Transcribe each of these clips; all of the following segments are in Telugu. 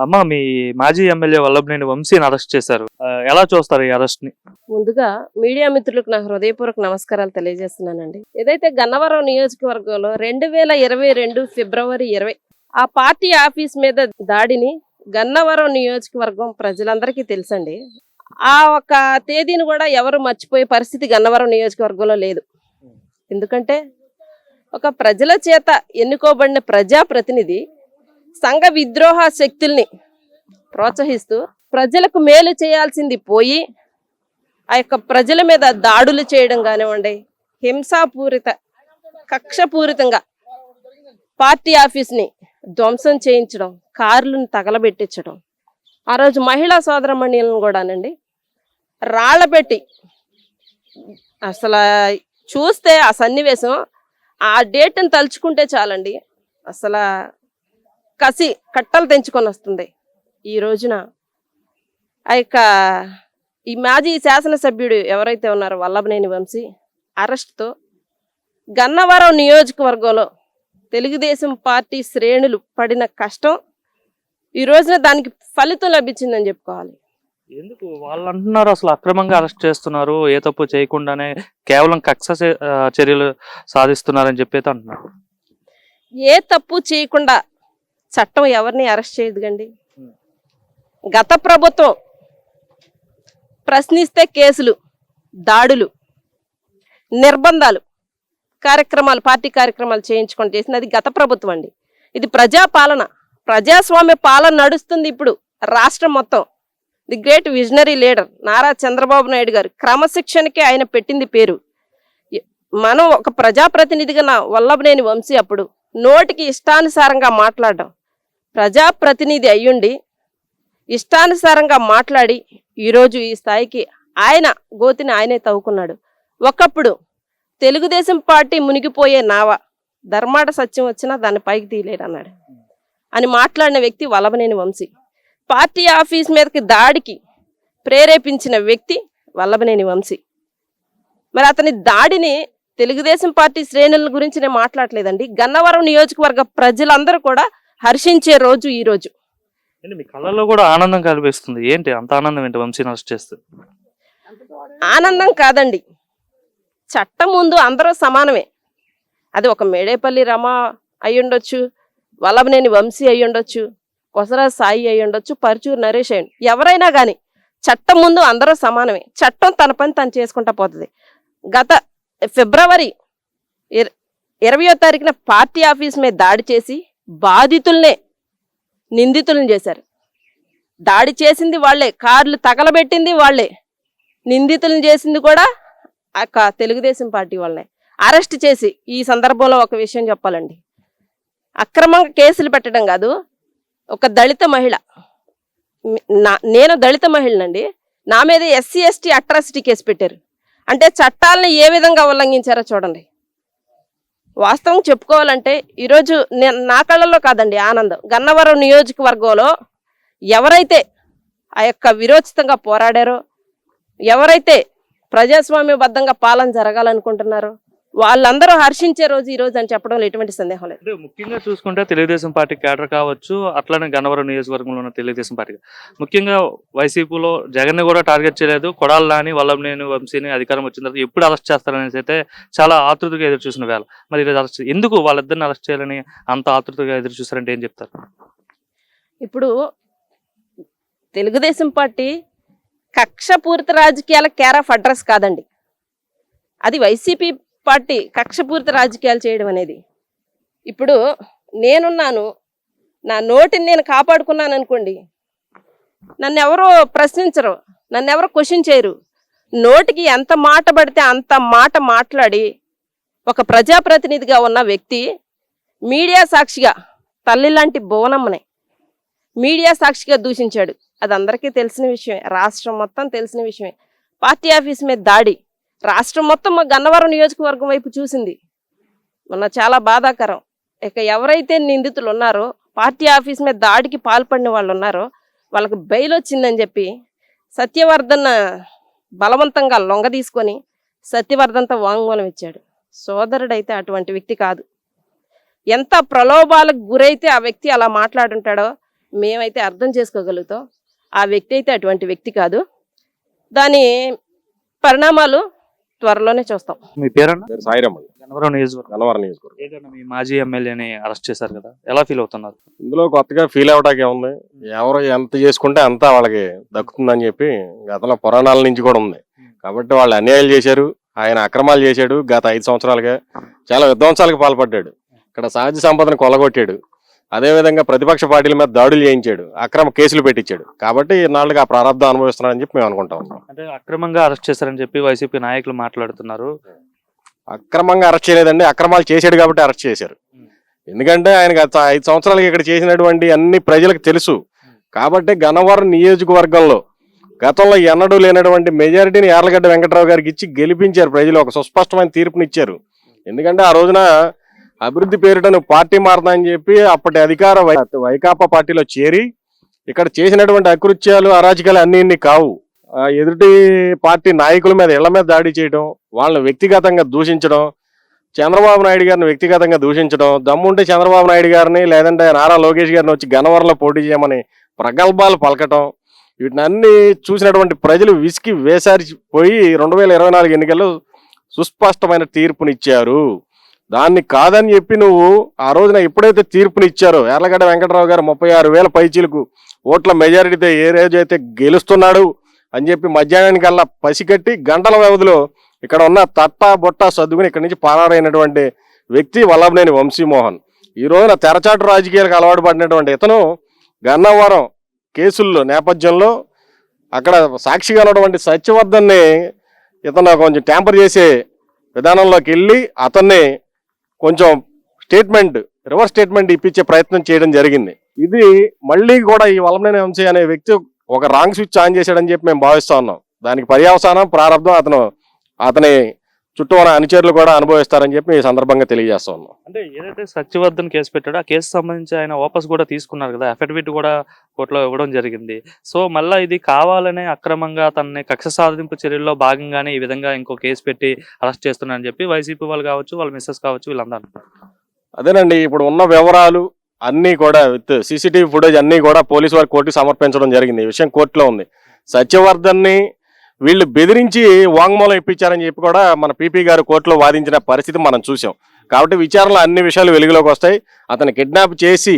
అమ్మ, మీ మాజీ ఎమ్మెల్యే వల్లభనేని వంశీని అరెస్ట్ చేశారు. ఎలా చూస్తారు ఈ అరెస్ట్ ని? ముందుగా మీడియా మిత్రులకు నా హృదయపూర్వక నమస్కారాలు తెలియజేస్తున్నానండి. ఏదైతే గన్నవరం నియోజకవర్గంలో 2022 ఫిబ్రవరి 20 ఆ పార్టీ ఆఫీస్ మీద దాడిని గన్నవరం నియోజకవర్గం ప్రజలందరికీ తెలుసండి. ఆ ఒక తేదీని కూడా ఎవరు మర్చిపోయే పరిస్థితి గన్నవరం నియోజకవర్గంలో లేదు. ఎందుకంటే ఒక ప్రజల చేత ఎన్నుకోబడిన ప్రజాప్రతినిధి సంఘ విద్రోహ శక్తుల్ని ప్రోత్సహిస్తూ ప్రజలకు మేలు చేయాల్సింది పోయి ఆ యొక్క ప్రజల మీద దాడులు చేయడం కానివ్వండి, హింసాపూరిత కక్షపూరితంగా పార్టీ ఆఫీస్ని ధ్వంసం చేయించడం, కార్లను తగలబెట్టించడం, ఆ రోజు మహిళా సోదరమణులను కూడానండి రాళ్లబెట్టి, అసలు చూస్తే ఆ సన్నివేశం ఆ డేట్ని తలుచుకుంటే చాలండి, అసలు కసి కట్టలు తెంచుకొని వస్తుంది. ఈ రోజున ఆ యొక్క ఈ మాజీ శాసనసభ్యుడు ఎవరైతే ఉన్నారో వల్లభనేని వంశీ అరెస్ట్తో గన్నవరం నియోజకవర్గంలో తెలుగుదేశం పార్టీ శ్రేణులు పడిన కష్టం ఈ రోజున దానికి ఫలితం లభించిందని చెప్పుకోవాలి. ఎందుకు వాళ్ళు అంటున్నారు అసలు అక్రమంగా అరెస్ట్ చేస్తున్నారు, ఏ తప్పు చేయకుండానే కేవలం కక్ష చర్యలు సాధిస్తున్నారని చెప్పి అంటున్నారు. ఏ తప్పు చేయకుండా చట్టం ఎవరిని అరెస్ట్ చేయదుగండి. గత ప్రభుత్వం ప్రశ్నిస్తే కేసులు, దాడులు, నిర్బంధాలు కార్యక్రమాలు, పార్టీ కార్యక్రమాలు చేయించుకొని చేసింది అది గత ప్రభుత్వం అండి. ఇది ప్రజాపాలన, ప్రజాస్వామ్య పాలన నడుస్తుంది ఇప్పుడు రాష్ట్రం మొత్తం. The great visionary leader Nara Chandrababu Naidu గారు క్రమశిక్షణకి ఆయన పెట్టింది పేరు. మనం ఒక ప్రజాప్రతినిధిగా నా వల్లభనేని వంశీ అప్పుడు నోటికి ఇష్టానుసారంగా మాట్లాడడం, ప్రజాప్రతినిధి అయ్యుండి ఇష్టానుసారంగా మాట్లాడి ఈరోజు ఈ స్థాయికి ఆయన గోతిని ఆయనే తవ్వుకున్నాడు. ఒకప్పుడు తెలుగుదేశం పార్టీ మునిగిపోయే నావ, ధర్మాట సత్యం వచ్చినా దాన్ని పైకి తీయలేడు అన్నాడు అని మాట్లాడిన వ్యక్తి వల్లభనేని వంశీ. పార్టీ ఆఫీస్ మీదకి దాడికి ప్రేరేపించిన వ్యక్తి వల్లభనేని వంశీ. మరి అతని దాడిని తెలుగుదేశం పార్టీ శ్రేణుల గురించి నేను మాట్లాడలేదండి, గన్నవరం నియోజకవర్గ ప్రజలందరూ కూడా హర్షించే రోజు ఈ రోజు. మీ కళ్ళల్లో కూడా ఆనందం కనిపిస్తుంది. ఏంటి అంత ఆనందం ఏంటి వంశీని అరెస్ట్ చేస్తే? ఆనందం కాదండి, చట్టం ముందు అందరూ సమానమే. అది ఒక మేడేపల్లి రమ అయ్యుండొచ్చు, వల్లభనేని వంశీ అయ్యుండొచ్చు, కొసరాజు సాయి అయ్యుండొచ్చు, పరుచూరు నరేష్ అయ్యండి, ఎవరైనా కానీ చట్టం ముందు అందరూ సమానమే. చట్టం తన పని తను చేసుకుంటా పోతుంది. గత ఫిబ్రవరి 20వ తారీఖున పార్టీ ఆఫీస్ మీద దాడి చేసి బాధితుల్నే నిందితులను చేశారు. దాడి చేసింది వాళ్లే, కార్లు తగలబెట్టింది వాళ్లే, నిందితులను చేసింది కూడా ఆ తెలుగుదేశం పార్టీ వాళ్ళనే. అరెస్ట్ చేసి ఈ సందర్భంలో ఒక విషయం చెప్పాలండి, అక్రమంగా కేసులు పెట్టడం కాదు, ఒక దళిత మహిళ, నేను దళిత మహిళనండి, నా మీద SC/ST అట్రాసిటీ కేసు పెట్టారు. అంటే చట్టాలను ఏ విధంగా ఉల్లంఘించారో చూడండి. వాస్తవం చెప్పుకోవాలంటే ఈరోజు నా కళ్ళల్లో కాదండి ఆనందం, గన్నవరం నియోజకవర్గంలో ఎవరైతే ఆ యొక్క విరోచితంగా పోరాడారో, ఎవరైతే ప్రజాస్వామ్యబద్ధంగా పాలన జరగాలనుకుంటున్నారో వాళ్ళందరూ హర్షించే రోజు ఈ రోజు అని చెప్పడంలో ఎటువంటి సందేహం లేదు. ముఖ్యంగా చూసుకుంటే తెలుగుదేశం పార్టీ క్యాడర్ కావచ్చు, అట్లానే గన్నవరం నియోజకవర్గంలో ఉన్న తెలుగుదేశం పార్టీ, ముఖ్యంగా వైసీపీలో జగన్ కూడా టార్గెట్ చేయలేదు, కొడాలి నాని వల్లభనేని వంశీని అధికారం వచ్చిన తర్వాత ఎప్పుడు అరెస్ట్ చేస్తారనేసి అయితే చాలా ఆతృతగా ఎదురు చూసిన వేళ మరి ఈరోజు అరెస్ట్ ఎందుకు వాళ్ళిద్దరిని అరెస్ట్ చేయాలని అంత ఆతృతగా ఎదురు చూస్తారంటే ఏం చెప్తారు? ఇప్పుడు తెలుగుదేశం పార్టీ కక్షపూరిత రాజకీయాల కేర్ ఆఫ్ అడ్రస్ కాదండి, అది వైసీపీ పార్టీ కక్షపూరిత రాజకీయాలు చేయడం అనేది. ఇప్పుడు నేనున్నాను, నా నోటిని నేను కాపాడుకున్నాను అనుకోండి, నన్ను ఎవరో ప్రశ్నించరు, నన్ను ఎవరో క్వశ్చన్ చేయరు. నోటికి ఎంత మాట పడితే అంత మాట మాట్లాడి ఒక ప్రజాప్రతినిధిగా ఉన్న వ్యక్తి మీడియా సాక్షిగా తల్లి లాంటి భువనమ్మని మీడియా సాక్షిగా దూషించాడు. అది అందరికీ తెలిసిన విషయమే, రాష్ట్రం మొత్తం తెలిసిన విషయమే. పార్టీ ఆఫీస్ మీద దాడి రాష్ట్రం మొత్తం మా గన్నవరం నియోజకవర్గం వైపు చూసింది. మొన్న చాలా బాధాకరం. ఇక ఎవరైతే నిందితులు ఉన్నారో, పార్టీ ఆఫీస్ మీద దాడికి పాల్పడిన వాళ్ళు ఉన్నారో వాళ్ళకి బెయిల్ వచ్చిందని చెప్పి సత్యవర్ధన్ బలవంతంగా లొంగ తీసుకొని సత్యవర్ధన్తో వాంగ్మూలం ఇచ్చాడు. సోదరుడైతే అటువంటి వ్యక్తి కాదు. ఎంత ప్రలోభాలకు గురైతే ఆ వ్యక్తి అలా మాట్లాడుంటాడో మేమైతే అర్థం చేసుకోగలుగుతాం. ఆ వ్యక్తి అయితే అటువంటి వ్యక్తి కాదు. దాని పరిణామాలు త్వరలోనే చూస్తాం. మీ పేరన్నా? పేరు సాయిరామ్ అండి, గన్నవరం నియోజకవర్గం. గన్నవరం నియోజకవర్గం. ఏదన్నా మీ మాజీ ఎమ్మెల్యేని అరెస్ట్ చేశారు కదా, ఎలా ఫీల్ అవుతున్నారు? ఇందులో కొత్తగా ఫీల్ అవటానికి ఉంది. ఎవరు ఎంత చేసుకుంటే అంతా వాళ్ళకి దక్కుతుందని చెప్పి గతంలో పురాణాల నుంచి కూడా ఉంది. కాబట్టి వాళ్ళు అన్యాయాలు చేశారు, ఆయన అక్రమాలు చేశాడు. గత 5 సంవత్సరాలుగా చాలా విధ్వంసాలకు పాల్పడ్డాడు. ఇక్కడ సహజ సంపదను కొల్లగొట్టాడు. అదేవిధంగా ప్రతిపక్ష పార్టీల మీద దాడులు చేయించాడు, అక్రమ కేసులు పెట్టించాడు. కాబట్టి ఇన్నాళ్ళకి ఆ ప్రారంభం అనుభవిస్తున్నారని చెప్పి మేము అనుకుంటా ఉన్నాం. అంటే అక్రమంగా అరెస్ట్ చేశారని చెప్పి వైసీపీ నాయకులు మాట్లాడుతున్నారు. అక్రమంగా అరెస్ట్ చేయలేదండి, అక్రమాలు చేశాడు కాబట్టి అరెస్ట్ చేశారు. ఎందుకంటే ఆయన గత 5 సంవత్సరాలుగా ఇక్కడ చేసినటువంటి అన్ని ప్రజలకు తెలుసు. కాబట్టి గన్నవరం నియోజకవర్గంలో గతంలో ఎన్నడూ లేనటువంటి మెజారిటీని యార్లగడ్డ వెంకటరావు గారికి ఇచ్చి గెలిపించారు ప్రజలు. ఒక సుస్పష్టమైన తీర్పునిచ్చారు. ఎందుకంటే ఆ రోజున అభివృద్ధి పేరిట నువ్వు పార్టీ మారదా అని చెప్పి అప్పటి అధికార వైకాపా పార్టీలో చేరి ఇక్కడ చేసినటువంటి అకృత్యాలు అరాచకాలు అన్ని కావు. ఎదుటి పార్టీ నాయకుల మీద ఇళ్ల మీద దాడి చేయడం, వాళ్ళని వ్యక్తిగతంగా దూషించడం, చంద్రబాబు నాయుడు గారిని వ్యక్తిగతంగా దూషించడం, దమ్ముంటే చంద్రబాబు నాయుడు గారిని లేదంటే నారా లోకేష్ గారిని వచ్చి గన్నవరంలో పోటీ చేయమని ప్రగల్భాలు పలకటం, వీటిని చూసినటువంటి ప్రజలు విసికి వేసారిపోయి 2024 ఎన్నికల్లో సుస్పష్టమైన తీర్పునిచ్చారు. దాన్ని కాదని చెప్పి నువ్వు ఆ రోజున ఎప్పుడైతే తీర్పునిచ్చారో యార్లగడ్డ వెంకటరావు గారు 36,000 పైచీలకు ఓట్ల మెజారిటీతో ఏ రోజైతే గెలుస్తున్నాడు అని చెప్పి మధ్యాహ్నానికల్లా పసిగట్టి గంటల వ్యవధిలో ఇక్కడ ఉన్న తట్టా బొట్టా సర్దుకుని ఇక్కడి నుంచి పారారైనటువంటి వ్యక్తి వల్లభనేని వంశీమోహన్. ఈ రోజున తెరచాటు రాజకీయాలకు అలవాటు పడినటువంటి ఇతను గన్నవరం కేసుల్లో నేపథ్యంలో అక్కడ సాక్షిగా ఉన్నటువంటి సత్యవర్ధన్ని ఇతను కొంచెం ట్యాంపర్ చేసే విధానంలోకి వెళ్ళి అతన్ని కొంచెం రివర్స్ స్టేట్మెంట్ ఇప్పించే ప్రయత్నం చేయడం జరిగింది. ఇది మళ్ళీ కూడా ఈ వల్లభనేని వంశీ అనే వ్యక్తి ఒక రాంగ్ స్విచ్ ఆన్ చేశాడని చెప్పి మేము భావిస్తా ఉన్నాం. దానికి పర్యవసానం ప్రారంభం అతని చుట్టూ ఉన్న అనుచరులు కూడా అనుభవిస్తారని చెప్పి ఈ సందర్భంగా తెలియజేస్తా ఉన్నాం. అంటే ఏదైతే సత్యవర్ధన్ కేసు పెట్టాడో ఆ కేసు సంబంధించి ఆయన వాపస్ కూడా తీసుకున్నారు కదా, అఫిడవిట్ కూడా కోర్టులో ఇవ్వడం జరిగింది. సో మళ్ళీ ఇది కావాలనే అక్రమంగా తనని కక్ష సాధింపు చర్యల్లో భాగంగానే ఈ విధంగా ఇంకో కేసు పెట్టి అరెస్ట్ చేస్తున్నారని చెప్పి వైసీపీ వాళ్ళు కావచ్చు, వాళ్ళ మిస్సెస్ కావచ్చు, వీళ్ళందరూ అంటున్నారు. అదేనండి, ఇప్పుడు ఉన్న వివరాలు అన్నీ కూడా విత్ సీసీటీవీ ఫుటేజ్ అన్నీ కూడా పోలీసు వారి కోర్టుకి సమర్పించడం జరిగింది. ఈ విషయం కోర్టులో ఉంది. సత్యవర్ధన్ని వీళ్ళు బెదిరించి వాంగ్మూలం ఇప్పించారని చెప్పి కూడా మన పీపీ గారు కోర్టులో వాదించిన పరిస్థితి మనం చూసాం. కాబట్టి విచారణలో అన్ని విషయాలు వెలుగులోకి వస్తాయి. అతన్ని కిడ్నాప్ చేసి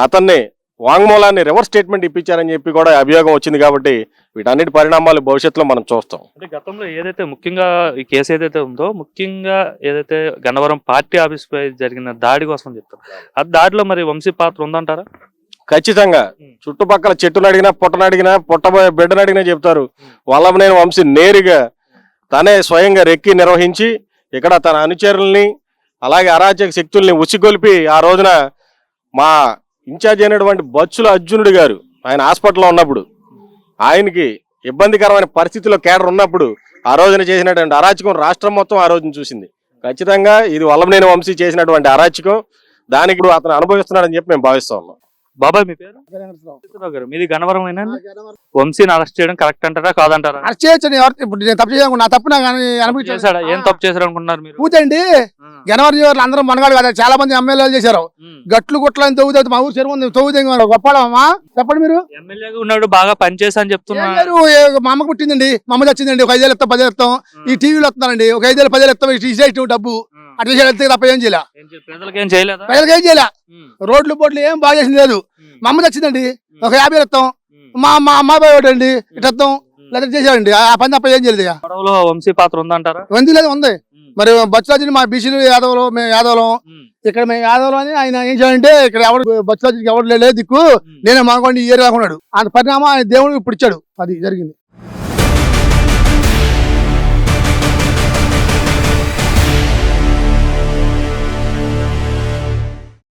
అతన్ని వాంగ్మూలాన్ని రివర్స్ స్టేట్మెంట్ ఇప్పించారని చెప్పి కూడా అభియోగం వచ్చింది. కాబట్టి వీటన్నిటి పరిణామాలు భవిష్యత్తులో మనం చూస్తాం. అంటే గతంలో ఏదైతే ముఖ్యంగా ఈ కేసు ఏదైతే ఉందో, ముఖ్యంగా ఏదైతే గన్నవరం పార్టీ ఆఫీస్ పై జరిగిన దాడి కోసం చెప్తారు, ఆ దాడిలో మరి వంశీ పాత్ర ఉందంటారా? ఖచ్చితంగా. చుట్టుపక్కల చెట్టును అడిగినా పుట్టబోయే బిడ్డను అడిగినా చెప్తారు. వల్లభనేని వంశీ నేరుగా తనే స్వయంగా రెక్కి నిర్వహించి ఇక్కడ తన అనుచరుల్ని అలాగే అరాచక శక్తుల్ని ఉసిగొల్పి ఆ రోజున మా ఇన్ఛార్జ్ అయినటువంటి బచ్చుల అర్జునుడు గారు ఆయన హాస్పిటల్లో ఉన్నప్పుడు ఆయనకి ఇబ్బందికరమైన పరిస్థితిలో కేడర్ ఉన్నప్పుడు ఆ రోజున చేసినటువంటి అరాచకం రాష్ట్రం మొత్తం ఆ రోజున చూసింది. ఖచ్చితంగా ఇది వల్లభనేని వంశీ చేసినటువంటి అరాచకం. దానికి ఇప్పుడు అతను అనుభవిస్తున్నాడని చెప్పి మేము భావిస్తా ఉన్నాం. బాబాయ్ మీ పేరు? గారు మీది గన్నవరం అయినా? వంశీని అరెస్ట్ చేయడం కరెక్ట్ అంటారా కాదంటారా? అరెస్ట్ చేయొచ్చు. ఇప్పుడు నేను తప్పు చేయకుండా నా తప్పు నాకు అనుభవించాడు. ఏం తప్పు చేశారు అనుకుంటున్నారు మీరు? పూజండి జనవరి అందరూ మనగాడు కదా, చాలా మంది ఎమ్మెల్యేలు చేశారు. గట్లు గుట్లని తవ్వుతుంది మా ఊరు చెరువు తవ్వుతుంది గొప్పడమ్మా. చెప్పండి మీరు ఎమ్మెల్యేగా ఉన్నాడు, బాగా పనిచేసా అని చెప్తున్నారు. మా అమ్మకు పుట్టిందండి, మా అమ్మ వచ్చిందండి. ఒక 5,000 ఇస్తాం 10,000 ఇస్తాం. ఈ టీవీలో వస్తున్నారండి, ఒక 5,000 10,000 ఇస్తాం డబ్బు అట్లా చేయాలి తప్ప ఏం చేయలే. ప్రజలకి ఏం చేయలేదు, ప్రజలకి ఏం చేయలే. రోడ్లు బోట్లు ఏం బాగా చేసింది లేదు. మా అమ్మ వచ్చిందండి, ఒక 50,000 ఇస్తాం. మా అమ్మాయి ఒకటి అండి ఇట్లా ఇస్తాం లేదా చేశారండి. ఆ పని తప్ప ఏం చేయలేదు. వంశీ పాత్ర ఉందంటారా? వంది లేదు ఉంది. మరి బచ్చురాజుని మా బీసీలు యాదవులు, మేము యాదవులం. ఇక్కడ మేము యాదవులు అని ఆయన ఏం చేయాలంటే ఇక్కడ ఎవరు బచ్చురాజుకి ఎవరు లేదు దిక్కు, నేనే మాకోండి ఈ ఏరియా ఉన్నాడు. అంత పరిణామం ఆయన దేవుడు ఇప్పుడు ఇచ్చాడు. అది జరిగింది.